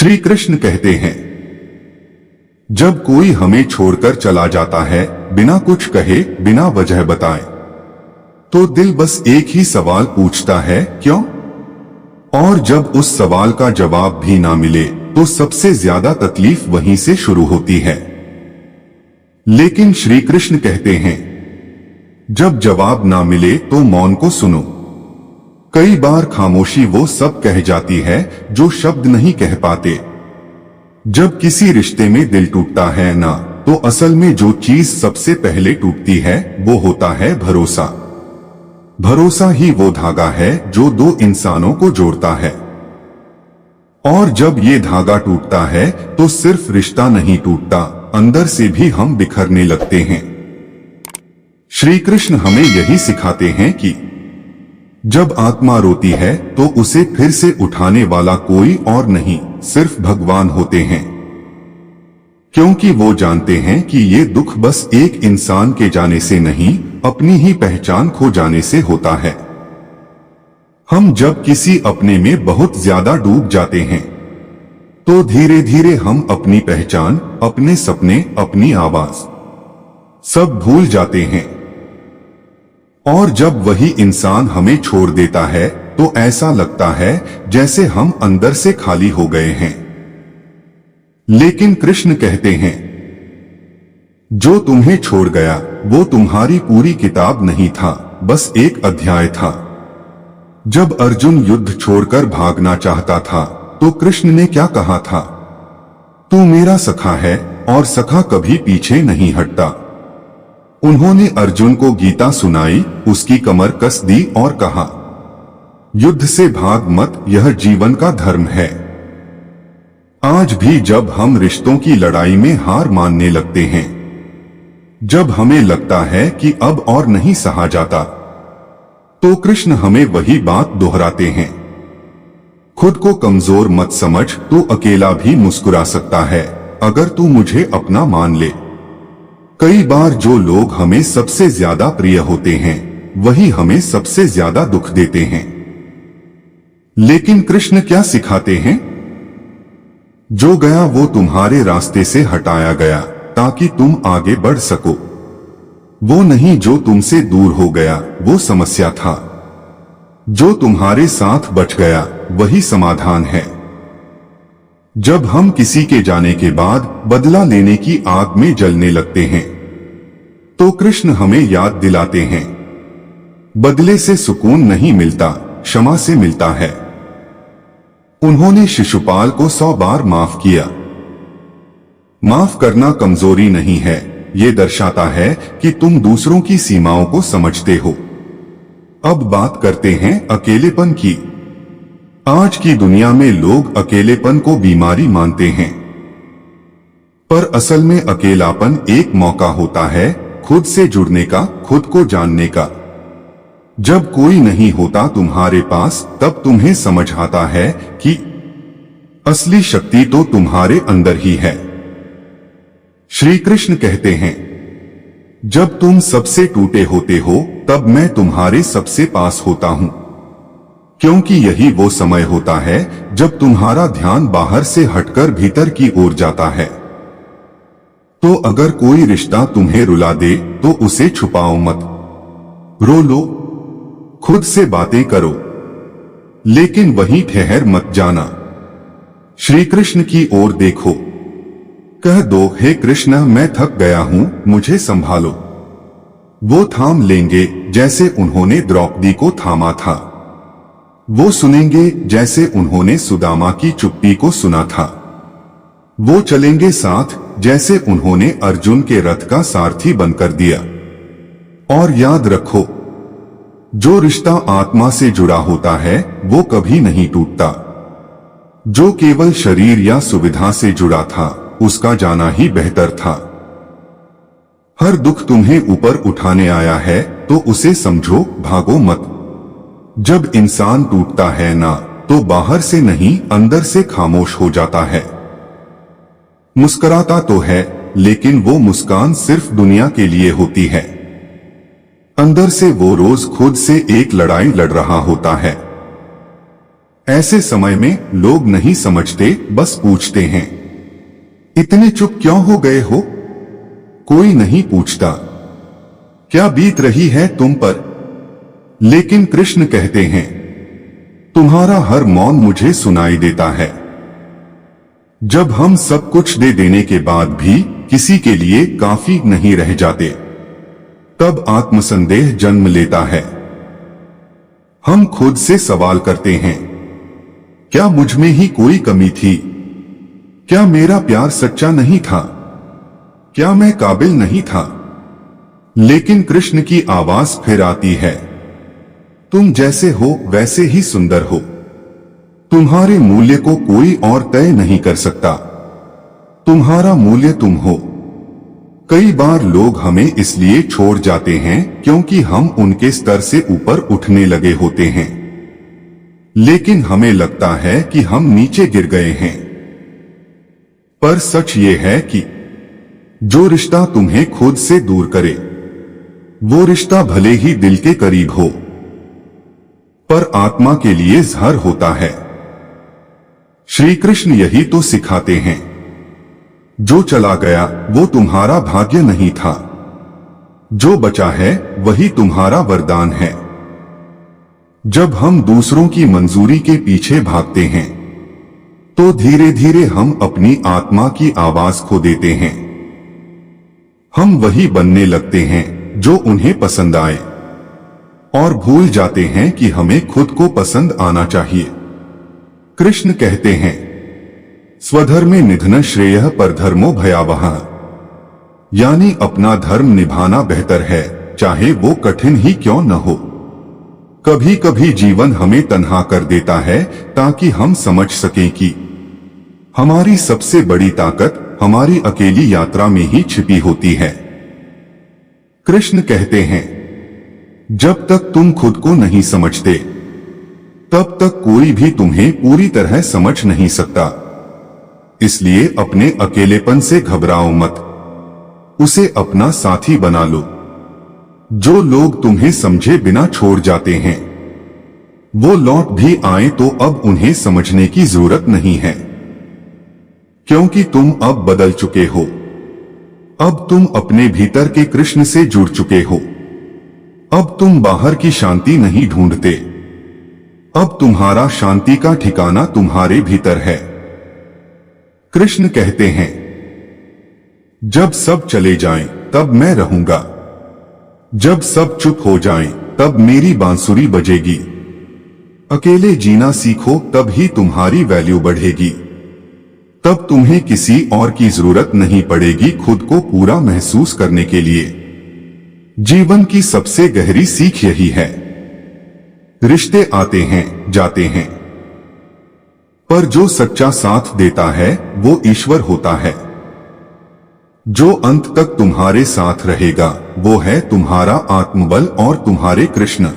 श्री कृष्ण कहते हैं, जब कोई हमें छोड़कर चला जाता है बिना कुछ कहे, बिना वजह बताए, तो दिल बस एक ही सवाल पूछता है, क्यों? और जब उस सवाल का जवाब भी ना मिले तो सबसे ज्यादा तकलीफ वहीं से शुरू होती है। लेकिन श्री कृष्ण कहते हैं, जब जवाब ना मिले तो मौन को सुनो। कई बार खामोशी वो सब कह जाती है जो शब्द नहीं कह पाते। जब किसी रिश्ते में दिल टूटता है ना, तो असल में जो चीज सबसे पहले टूटती है वो होता है भरोसा। भरोसा ही वो धागा है जो दो इंसानों को जोड़ता है। और जब ये धागा टूटता है तो सिर्फ रिश्ता नहीं टूटता, अंदर से भी हम बिखरने लगते हैं। श्री कृष्ण हमें यही सिखाते हैं कि जब आत्मा रोती है तो उसे फिर से उठाने वाला कोई और नहीं, सिर्फ भगवान होते हैं। क्योंकि वो जानते हैं कि ये दुख बस एक इंसान के जाने से नहीं, अपनी ही पहचान खो जाने से होता है। हम जब किसी अपने में बहुत ज्यादा डूब जाते हैं तो धीरे धीरे हम अपनी पहचान, अपने सपने, अपनी आवाज सब भूल जाते हैं। और जब वही इंसान हमें छोड़ देता है तो ऐसा लगता है जैसे हम अंदर से खाली हो गए हैं। लेकिन कृष्ण कहते हैं, जो तुम्हें छोड़ गया वो तुम्हारी पूरी किताब नहीं था, बस एक अध्याय था। जब अर्जुन युद्ध छोड़कर भागना चाहता था तो कृष्ण ने क्या कहा था? तू मेरा सखा है और सखा कभी पीछे नहीं हटता। उन्होंने अर्जुन को गीता सुनाई, उसकी कमर कस दी और कहा, युद्ध से भाग मत, यह जीवन का धर्म है। आज भी जब हम रिश्तों की लड़ाई में हार मानने लगते हैं, जब हमें लगता है कि अब और नहीं सहा जाता, तो कृष्ण हमें वही बात दोहराते हैं, खुद को कमजोर मत समझ, तू अकेला भी मुस्कुरा सकता है अगर तू मुझे अपना मान ले। कई बार जो लोग हमें सबसे ज्यादा प्रिय होते हैं वही हमें सबसे ज्यादा दुख देते हैं। लेकिन कृष्ण क्या सिखाते हैं? जो गया वो तुम्हारे रास्ते से हटाया गया ताकि तुम आगे बढ़ सको। वो नहीं जो तुमसे दूर हो गया वो समस्या था। जो तुम्हारे साथ बच गया वही समाधान है। जब हम किसी के जाने के बाद बदला लेने की आग में जलने लगते हैं तो कृष्ण हमें याद दिलाते हैं, बदले से सुकून नहीं मिलता, क्षमा से मिलता है। उन्होंने शिशुपाल को 100 बार माफ किया। माफ करना कमजोरी नहीं है, ये दर्शाता है कि तुम दूसरों की सीमाओं को समझते हो। अब बात करते हैं अकेलेपन की। आज की दुनिया में लोग अकेलेपन को बीमारी मानते हैं, पर असल में अकेलापन एक मौका होता है खुद से जुड़ने का, खुद को जानने का। जब कोई नहीं होता तुम्हारे पास, तब तुम्हें समझ आता है कि असली शक्ति तो तुम्हारे अंदर ही है। श्री कृष्ण कहते हैं, जब तुम सबसे टूटे होते हो तब मैं तुम्हारे सबसे पास होता हूं, क्योंकि यही वो समय होता है जब तुम्हारा ध्यान बाहर से हटकर भीतर की ओर जाता है। तो अगर कोई रिश्ता तुम्हें रुला दे तो उसे छुपाओ मत, रो लो, खुद से बातें करो, लेकिन वहीं ठहर मत जाना। श्री कृष्ण की ओर देखो, कह दो, हे कृष्ण मैं थक गया हूं, मुझे संभालो। वो थाम लेंगे जैसे उन्होंने द्रौपदी को थामा था। वो सुनेंगे जैसे उन्होंने सुदामा की चुप्पी को सुना था। वो चलेंगे साथ जैसे उन्होंने अर्जुन के रथ का सारथी बनकर दिया। और याद रखो, जो रिश्ता आत्मा से जुड़ा होता है वो कभी नहीं टूटता। जो केवल शरीर या सुविधा से जुड़ा था उसका जाना ही बेहतर था। हर दुख तुम्हें ऊपर उठाने आया है तो उसे समझो, भागो मत। जब इंसान टूटता है ना, तो बाहर से नहीं अंदर से खामोश हो जाता है। मुस्कुराता तो है लेकिन वो मुस्कान सिर्फ दुनिया के लिए होती है। अंदर से वो रोज खुद से एक लड़ाई लड़ रहा होता है। ऐसे समय में लोग नहीं समझते, बस पूछते हैं, इतने चुप क्यों हो गए हो? कोई नहीं पूछता, क्या बीत रही है तुम पर? लेकिन कृष्ण कहते हैं, तुम्हारा हर मौन मुझे सुनाई देता है। जब हम सब कुछ दे देने के बाद भी किसी के लिए काफी नहीं रह जाते, तब आत्मसंदेह जन्म लेता है। हम खुद से सवाल करते हैं, क्या मुझ में ही कोई कमी थी? क्या मेरा प्यार सच्चा नहीं था? क्या मैं काबिल नहीं था? लेकिन कृष्ण की आवाज फिर आती है, तुम जैसे हो वैसे ही सुंदर हो। तुम्हारे मूल्य को कोई और तय नहीं कर सकता। तुम्हारा मूल्य तुम हो। कई बार लोग हमें इसलिए छोड़ जाते हैं क्योंकि हम उनके स्तर से ऊपर उठने लगे होते हैं, लेकिन हमें लगता है कि हम नीचे गिर गए हैं। पर सच ये है कि जो रिश्ता तुम्हें खुद से दूर करे, वो रिश्ता भले ही दिल के करीब हो, पर आत्मा के लिए जहर होता है। श्री कृष्ण यही तो सिखाते हैं, जो चला गया वो तुम्हारा भाग्य नहीं था, जो बचा है वही तुम्हारा वरदान है। जब हम दूसरों की मंजूरी के पीछे भागते हैं, तो धीरे धीरे हम अपनी आत्मा की आवाज खो देते हैं। हम वही बनने लगते हैं जो उन्हें पसंद आए, और भूल जाते हैं कि हमें खुद को पसंद आना चाहिए। कृष्ण कहते हैं, स्वधर्मे निधन श्रेयः परधर्मो भयावहः, यानी अपना धर्म निभाना बेहतर है, चाहे वो कठिन ही क्यों न हो। कभी कभी जीवन हमें तन्हा कर देता है ताकि हम समझ सकें कि हमारी सबसे बड़ी ताकत हमारी अकेली यात्रा में ही छिपी होती है। कृष्ण कहते हैं, जब तक तुम खुद को नहीं समझते, तब तक कोई भी तुम्हें पूरी तरह समझ नहीं सकता। इसलिए अपने अकेलेपन से घबराओ मत, उसे अपना साथी बना लो। जो लोग तुम्हें समझे बिना छोड़ जाते हैं, वो लौट भी आए तो अब उन्हें समझने की जरूरत नहीं है, क्योंकि तुम अब बदल चुके हो। अब तुम अपने भीतर के कृष्ण से जुड़ चुके हो। अब तुम बाहर की शांति नहीं ढूंढते। अब तुम्हारा शांति का ठिकाना तुम्हारे भीतर है। कृष्ण कहते हैं, जब सब चले जाएं, तब मैं रहूंगा। जब सब चुप हो जाएं, तब मेरी बांसुरी बजेगी। अकेले जीना सीखो, तब ही तुम्हारी वैल्यू बढ़ेगी। तब तुम्हें किसी और की जरूरत नहीं पड़ेगी खुद को पूरा महसूस करने के लिए। जीवन की सबसे गहरी सीख यही है। रिश्ते आते हैं, जाते हैं, पर जो सच्चा साथ देता है वो ईश्वर होता है। जो अंत तक तुम्हारे साथ रहेगा वो है तुम्हारा आत्मबल और तुम्हारे कृष्ण।